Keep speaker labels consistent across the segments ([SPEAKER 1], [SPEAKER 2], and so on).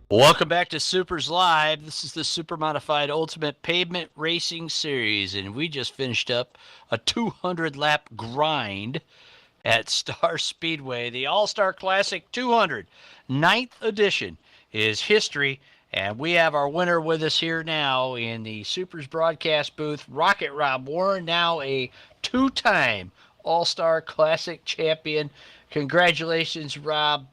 [SPEAKER 1] Welcome back to SUPRS Live. This is the Supermodified Ultimate Pavement Racing Series, and we just finished up a 200 lap grind at Star Speedway. The All Star Classic 200, ninth edition, is history, and we have our winner with us here now in the SUPRS broadcast booth, Rocket Rob Warren, now a two-time All Star Classic champion. Congratulations, Rob.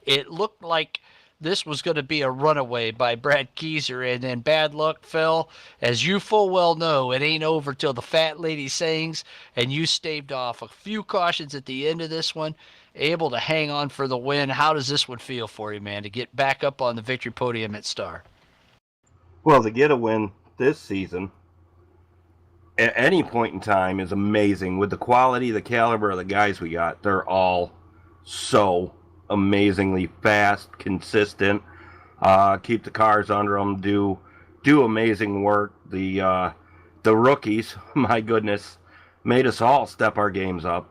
[SPEAKER 1] It looked like this was going to be a runaway by Brad Keyser, and then bad luck fell. As you full well know, it ain't over till the fat lady sings, and you staved off a few cautions at the end of this one, able to hang on for the win. How does this one feel for you, man, to get back up on the victory podium at Star?
[SPEAKER 2] Well, to get a win this season at any point in time is amazing. With the quality, the caliber of the guys we got, they're all so amazingly fast, consistent. Keep the cars under them. Do amazing work. The rookies, my goodness, made us all step our games up.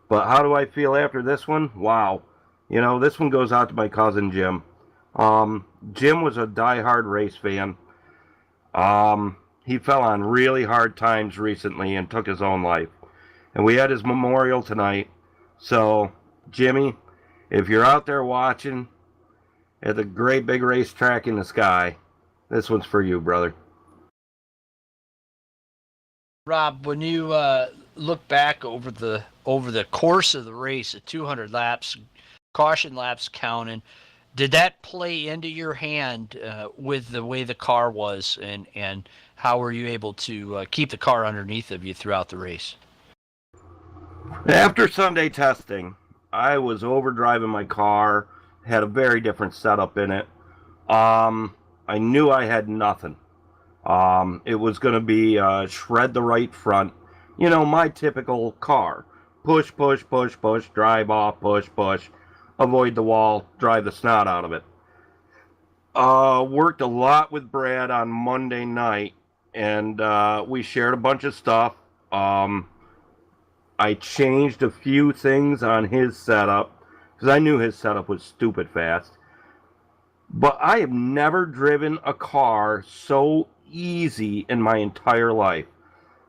[SPEAKER 2] But how do I feel after this one? Wow. This one goes out to my cousin Jim. Jim was a diehard race fan. He fell on really hard times recently and took his own life. And we had his memorial tonight. So, Jimmy, if you're out there watching at the great big racetrack in the sky, this one's for you, brother.
[SPEAKER 1] Rob, when you look back over the course of the race at 200 laps, caution laps counting, did that play into your hand with the way the car was, and how were you able to keep the car underneath of you throughout the race?
[SPEAKER 2] After Sunday testing, I was overdriving my car, had a very different setup in it. I knew I had nothing. It was going to be shred the right front. My typical car. Push, push, push, push, drive off, push, push. Avoid the wall, drive the snot out of it. Worked a lot with Brad on Monday night, and we shared a bunch of stuff. I changed a few things on his setup, because I knew his setup was stupid fast. But I have never driven a car so easy in my entire life.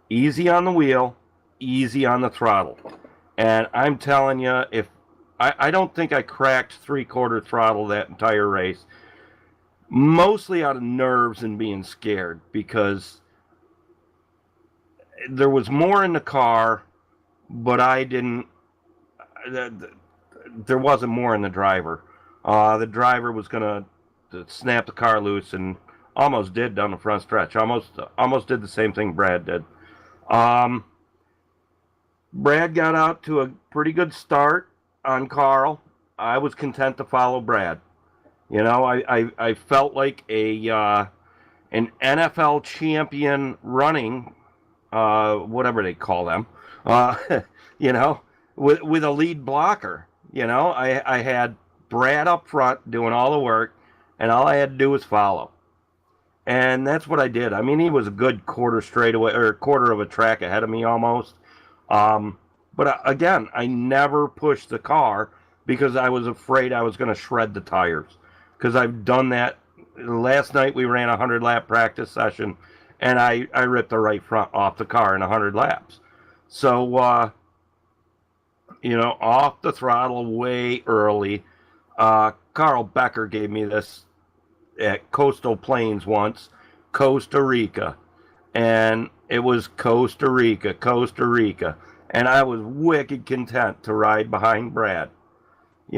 [SPEAKER 2] Easy on the wheel, easy on the throttle. And I'm telling you, if I don't think I cracked three-quarter throttle that entire race, mostly out of nerves and being scared, because there was more in the car, but I didn't. There wasn't more in the driver. The driver was gonna snap the car loose, and almost did down the front stretch. Almost did the same thing Brad did. Brad got out to a pretty good start on Carl. I was content to follow Brad. I felt like an NFL champion running, whatever they call them, with a lead blocker. I had Brad up front doing all the work, and all I had to do was follow. And that's what I did. I mean, he was a good quarter straightaway, or quarter of a track ahead of me almost. But again, I never pushed the car because I was afraid I was going to shred the tires. Because I've done that. Last night we ran a 100-lap practice session, and I ripped the right front off the car in 100 laps. So, off the throttle way early. Carl Becker gave me this at Coastal Plains once, Costa Rica. And it was Costa Rica, Costa Rica. And I was wicked content to ride behind Brad. We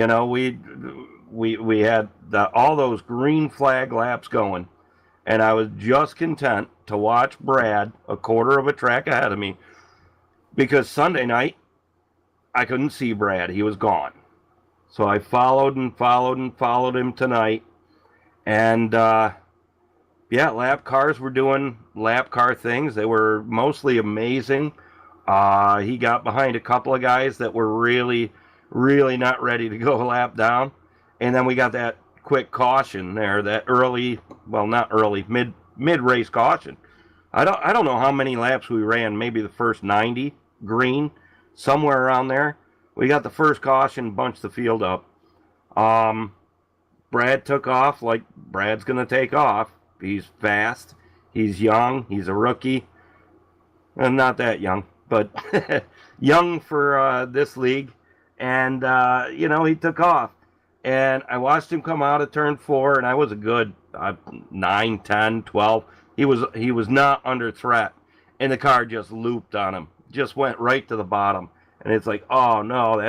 [SPEAKER 2] had all those green flag laps going, and I was just content to watch Brad a quarter of a track ahead of me, because Sunday night I couldn't see Brad. He was gone. So I followed and followed and followed him tonight. And lap cars were doing lap car things. They were mostly amazing. He got behind a couple of guys that were really, really not ready to go a lap down. And then we got that quick caution there, that early, well, not early, mid-race caution. I don't know how many laps we ran, maybe the first 90, green, somewhere around there. We got the first caution, bunched the field up. Brad took off like Brad's going to take off. He's fast. He's young. He's a rookie. And not that young, but young for this league. And, he took off. And I watched him come out of turn 4, and I was a good 9, 10, 12. He was not under threat. And the car just looped on him. Just went right to the bottom. And it's like, oh, no,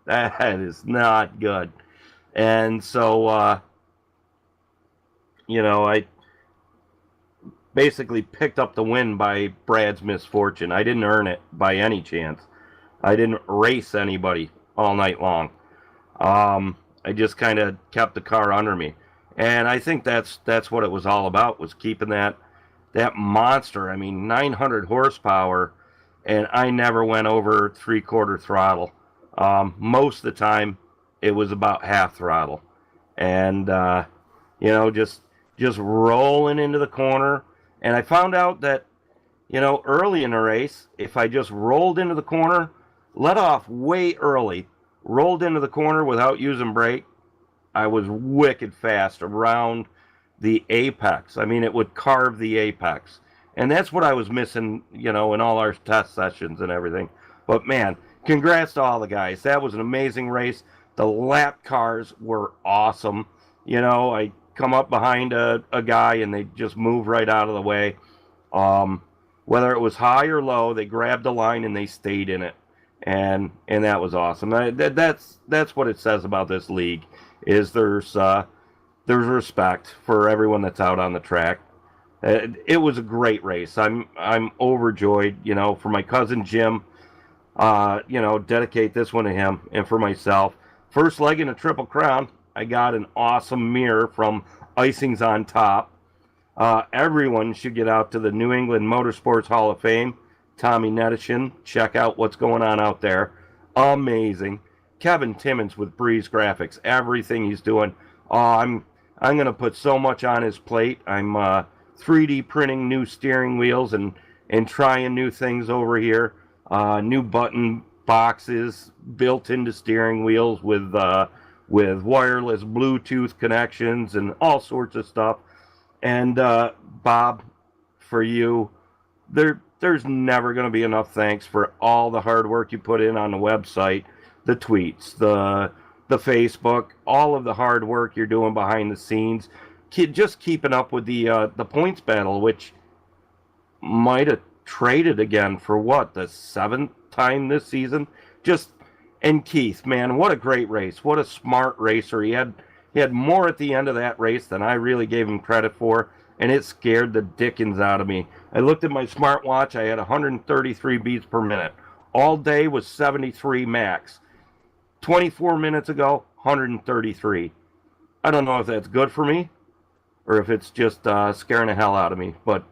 [SPEAKER 2] that is not good. And so, I basically picked up the win by Brad's misfortune. I didn't earn it by any chance. I didn't race anybody all night long. I just kind of kept the car under me. And I think that's what it was all about, was keeping that monster. I mean, 900 horsepower, and I never went over 3/4 throttle. Most of the time, it was about half throttle. And, just rolling into the corner. And I found out that, early in the race, if I just rolled into the corner, let off way early, rolled into the corner without using brake, I was wicked fast around the apex. I mean, it would carve the apex. And that's what I was missing, in all our test sessions and everything. But, man, congrats to all the guys. That was an amazing race. The lap cars were awesome. I come up behind a guy and they just move right out of the way. Whether it was high or low, they grabbed the line and they stayed in it. And that was awesome. That's what it says about this league, is there's respect for everyone that's out on the track. It was a great race. I'm overjoyed, for my cousin Jim, dedicate this one to him, and for myself. First leg in a Triple Crown, I got an awesome mirror from Icings on Top. Everyone should get out to the New England Motorsports Hall of Fame. Tommy Nedishin, check out what's going on out there. Amazing. Kevin Timmons with Breeze Graphics, everything he's doing. I'm going to put so much on his plate. I'm 3D printing new steering wheels and trying new things over here. New button boxes built into steering wheels with wireless Bluetooth connections and all sorts of stuff. And Bob, for you, there's never going to be enough thanks for all the hard work you put in on the website, the tweets, the Facebook, all of the hard work you're doing behind the scenes. Just keeping up with the points battle, which might have traded again for what, the 7th time this season. And Keith, man, what a great race. What a smart racer. He had more at the end of that race than I really gave him credit for, and it scared the dickens out of me. I looked at my smartwatch. I had 133 beats per minute. All day was 73 max. 24 minutes ago, 133. I don't know if that's good for me or if it's just scaring the hell out of me, but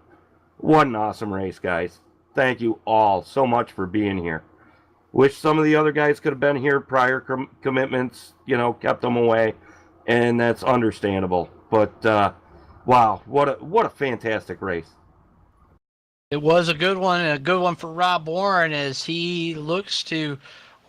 [SPEAKER 2] what an awesome race, guys. Thank you all so much for being here. Wish some of the other guys could have been here. Prior commitments, kept them away, and that's understandable. But wow, what a fantastic race.
[SPEAKER 1] It was a good one, and a good one for Rob Warren as he looks to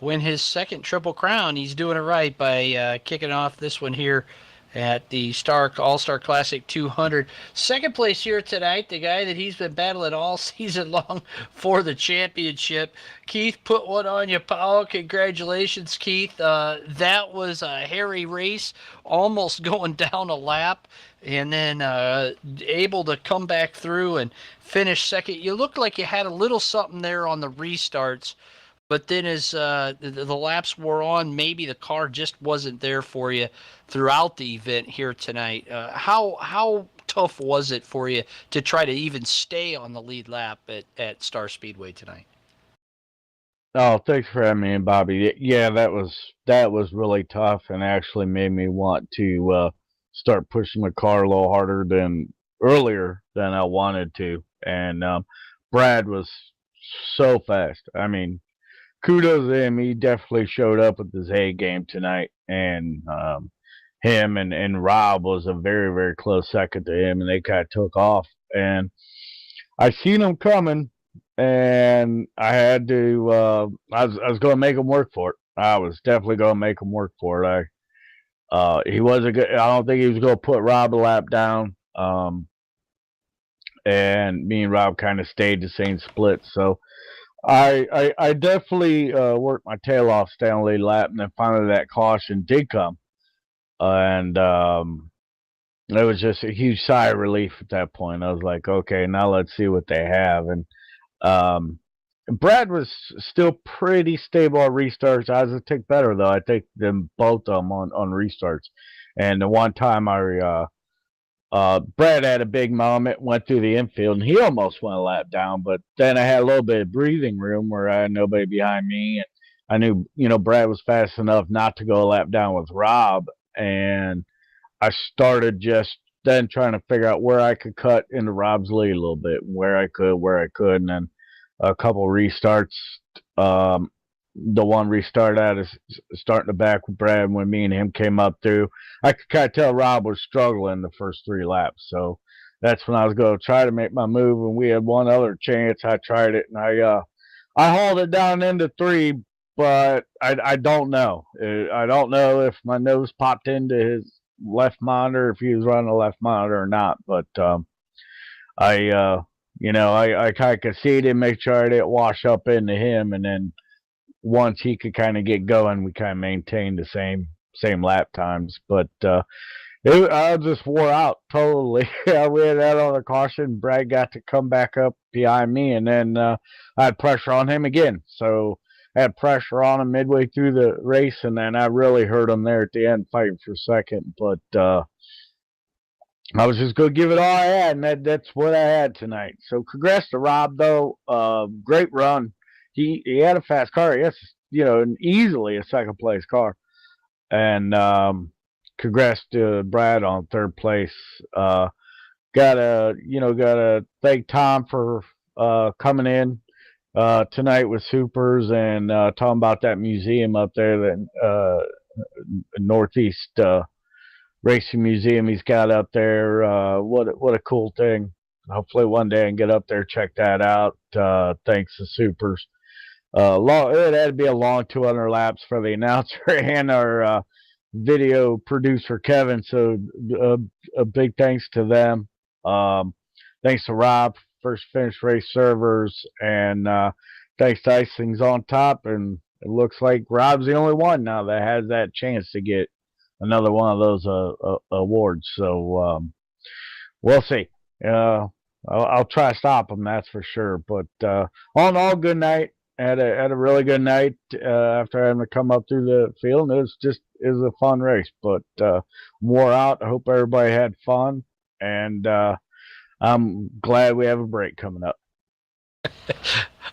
[SPEAKER 1] win his second Triple Crown. He's doing it right by kicking off this one here at the All-Star Classic 200. Second place here tonight, the guy that he's been battling all season long for the championship. Keith put one on you, Paul. Congratulations, Keith. That was a hairy race, almost going down a lap, and then able to come back through and finish second. You looked like you had a little something there on the restarts, but then as the laps wore on, maybe the car just wasn't there for you throughout the event here tonight. How tough was it for you to try to even stay on the lead lap at Star Speedway tonight?
[SPEAKER 3] Oh, thanks for having me in, Bobby. Yeah, that was really tough, and actually made me want to start pushing the car a little harder than earlier than I wanted to. And Brad was so fast. I mean, kudos to him. He definitely showed up with his A game tonight, and him and Rob was a very, very close second to him, and they kind of took off. And I seen them coming, and I had to. I was going to make them work for it. I was definitely going to make them work for it. He wasn't good. I don't think he was going to put Rob a lap down. And me and Rob kind of stayed the same split. So I definitely worked my tail off staying on the lead lap, and then finally that caution did come, and it was just a huge sigh of relief at that point. I was like, okay, now let's see what they have, and Brad was still pretty stable on restarts. I was a tick better though. I think than both of them on restarts, and the one time Brad had a big moment, went through the infield, and he almost went a lap down. But then I had a little bit of breathing room where I had nobody behind me, and I knew, Brad was fast enough not to go a lap down with Rob. And I started just then trying to figure out where I could cut into Rob's lead a little bit, where I could, and then a couple restarts. The one restart out is starting the back with Brad when me and him came up through. I could kind of tell Rob was struggling the first 3 laps. So that's when I was going to try to make my move. And we had one other chance. I tried it, and I hauled it down into 3, but I don't know. I don't know if my nose popped into his left monitor, if he was running a left monitor or not. But I kind of conceded, make sure I didn't wash up into him, and then once he could kind of get going, we kind of maintained the same lap times. But I just wore out totally. We had that on a caution. Brad got to come back up behind me, and then I had pressure on him again. So I had pressure on him midway through the race, and then I really hurt him there at the end, fighting for second. But I was just going to give it all I had, and that's what I had tonight. So congrats to Rob, though. Great run. He had a fast car. Yes, easily a second place car. And congrats to Brad on third place. Gotta thank Tom for coming in tonight with Supers and talking about that museum up there, that Northeast Racing Museum he's got up there. What a cool thing. Hopefully one day I can get up there, check that out. Thanks to Supers. It had to be a long 200 laps for the announcer and our video producer Kevin. So a big thanks to them. Thanks to Rob, First Finish Race servers, and thanks to Icings on Top. And it looks like Rob's the only one now that has that chance to get another one of those awards. So we'll see. I'll try to stop him, that's for sure. But all in all, good night. Had a really good night after having to come up through the field. It was a fun race, but wore out. I hope everybody had fun, and I'm glad we have a break coming up.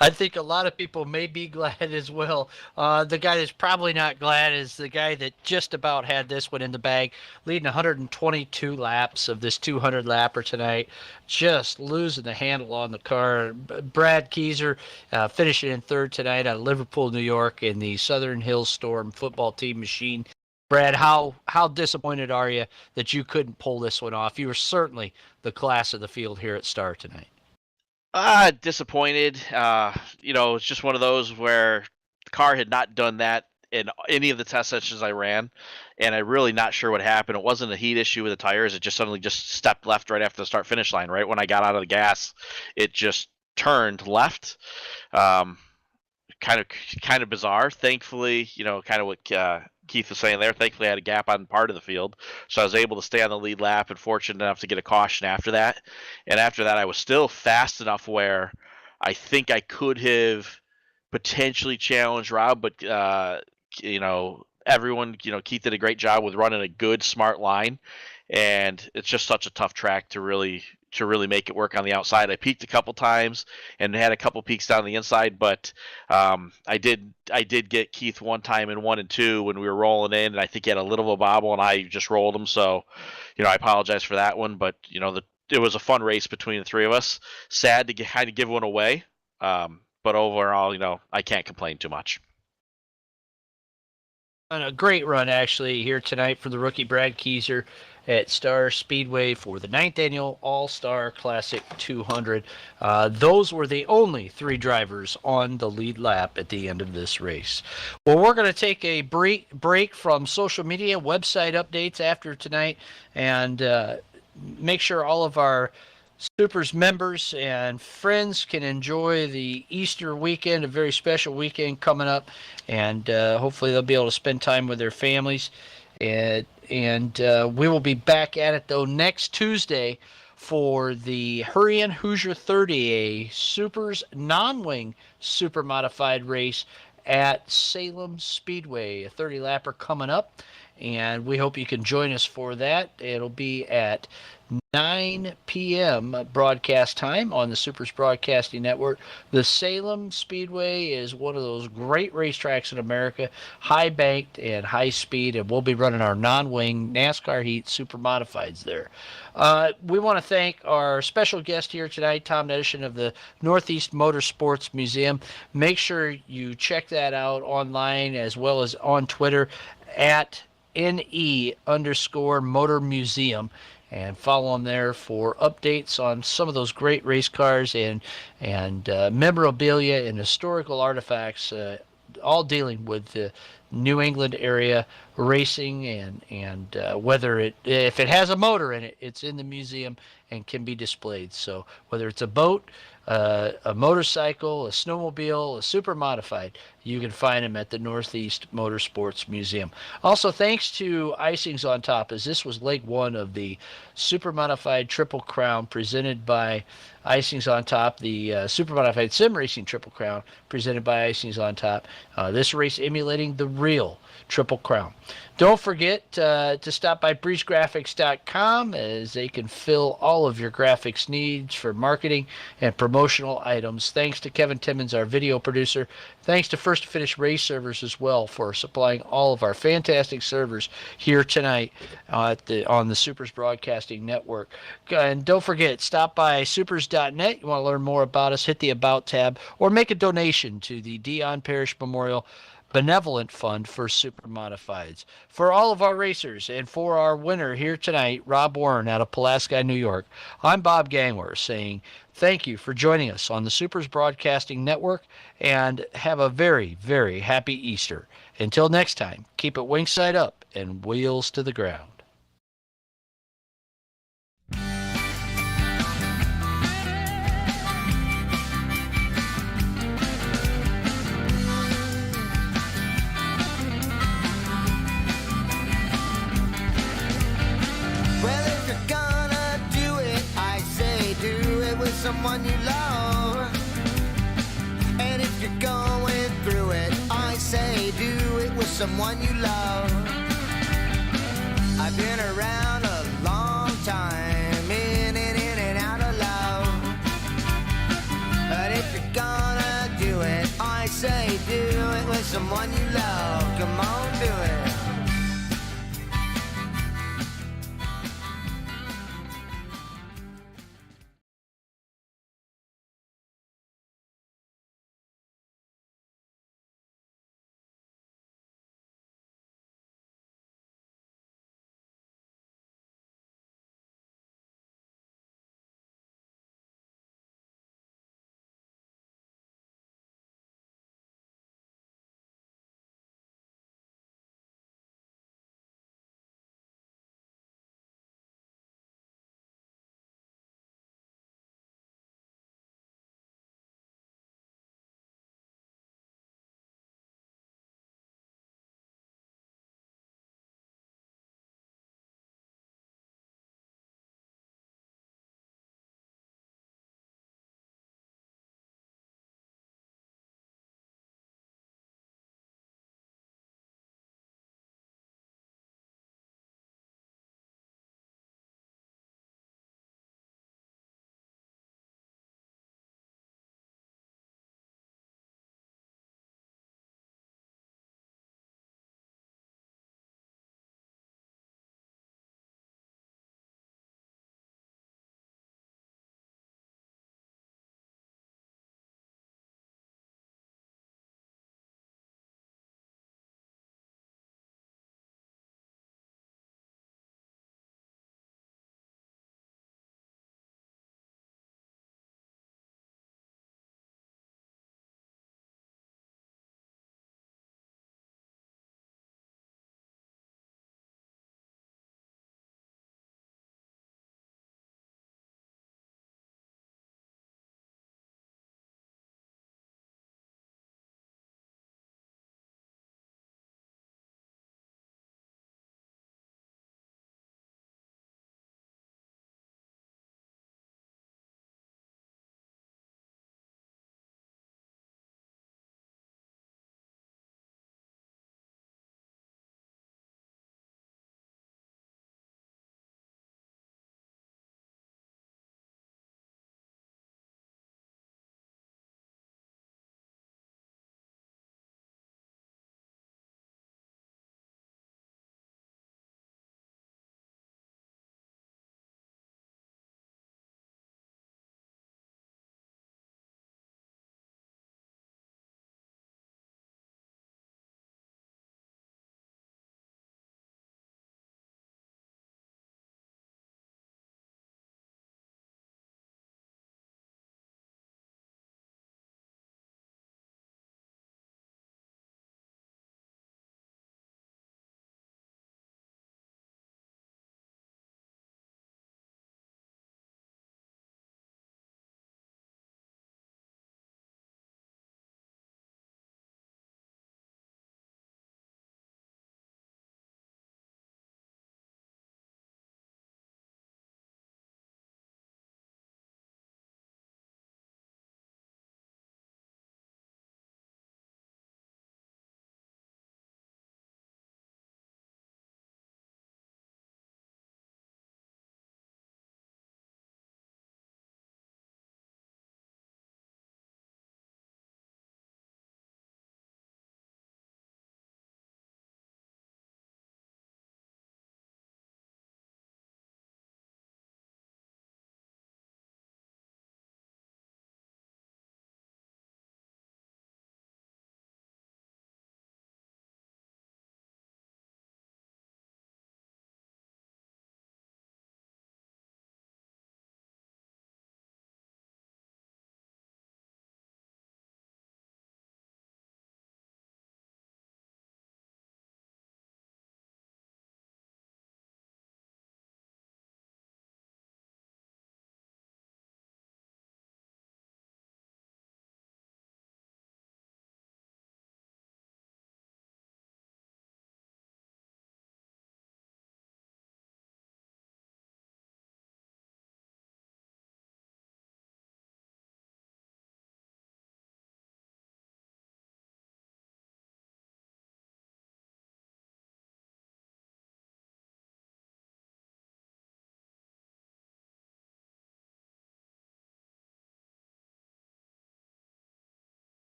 [SPEAKER 1] I think a lot of people may be glad as well. The guy that's probably not glad is the guy that just about had this one in the bag, leading 122 laps of this 200 lapper tonight, just losing the handle on the car. Brad Keyser finishing in third tonight out of Liverpool, New York, in the Southern Hills Storm football team machine. Brad, how disappointed are you that you couldn't pull this one off? You were certainly the class of the field here at Star tonight.
[SPEAKER 4] Disappointed. It's just one of those where the car had not done that in any of the test sessions I ran, and I'm really not sure what happened. It wasn't a heat issue with the tires. It just suddenly just stepped left right after the start-finish line. Right when I got out of the gas, it just turned left. Kind of bizarre. Thankfully, kind of what Keith was saying there. Thankfully, I had a gap on part of the field, so I was able to stay on the lead lap and fortunate enough to get a caution after that. And after that, I was still fast enough where I think I could have potentially challenged Rob, but everyone, Keith did a great job with running a good, smart line, and it's just such a tough track to really make it work on the outside. I peaked a couple times and had a couple peaks down the inside, but I did get Keith one time in 1 and 2 when we were rolling in, and I think he had a little of a bobble, and I just rolled him. So, I apologize for that one, but it was a fun race between the three of us. Sad to kind of give one away, but overall, I can't complain too much.
[SPEAKER 1] And a great run actually here tonight for the rookie Brad Keyser. at Star Speedway for the 9th Annual All-Star Classic 200. Those were the only 3 drivers on the lead lap at the end of this race. Well, we're going to take a break from social media, website updates after tonight, and make sure all of our SUPRS members and friends can enjoy the Easter weekend, a very special weekend coming up, and hopefully they'll be able to spend time with their families. And we will be back at it, though, next Tuesday for the Hurricane Hoosier 30, a SUPRS non-wing super modified race at Salem Speedway, a 30-lapper coming up, and we hope you can join us for that. It'll be at 9 p.m. broadcast time on the SUPRS Broadcasting Network. The Salem Speedway is one of those great racetracks in America, high banked and high speed, and we'll be running our non-wing NASCAR heat super modifieds there. We want to thank our special guest here tonight, Tom Edison of the Northeast Motorsports Museum. Make sure you check that out online as well as on Twitter at NE_Motor Museum, and follow them there for updates on some of those great race cars and memorabilia and historical artifacts, all dealing with the New England area racing, and whether if it has a motor in it, it's in the museum and can be displayed. So whether it's a boat, a motorcycle, a snowmobile, a super modified, you can find them at the Northeast Motorsports Museum. Also, thanks to Icings on Top, as this was leg 1 of the super modified Triple Crown presented by Icings on Top, the super modified sim racing Triple Crown presented by Icings on Top. This race emulating the real Triple Crown. Don't forget to stop by breezegraphics.com, as they can fill all of your graphics needs for marketing and promotional items. Thanks to Kevin Timmons, our video producer. Thanks to First to Finish Race Servers as well for supplying all of our fantastic servers here tonight on the SUPRS Broadcasting Network. And don't forget, stop by supers.net. You want to learn more about us, hit the About tab, or make a donation to the Dion Parish Memorial Benevolent Fund for Super Modifieds. For all of our racers and for our winner here tonight, Rob Warren out of Pulaski, New York, I'm Bob Gangwer saying thank you for joining us on the SUPRS Broadcasting Network, and have a very, very happy Easter. Until next time, keep it wing side up and wheels to the ground.
[SPEAKER 5] Someone you love, and if you're going through it, I say do it with someone you love. I've been around a long time, in and out of love, but if you're gonna do it, I say do it with someone you love.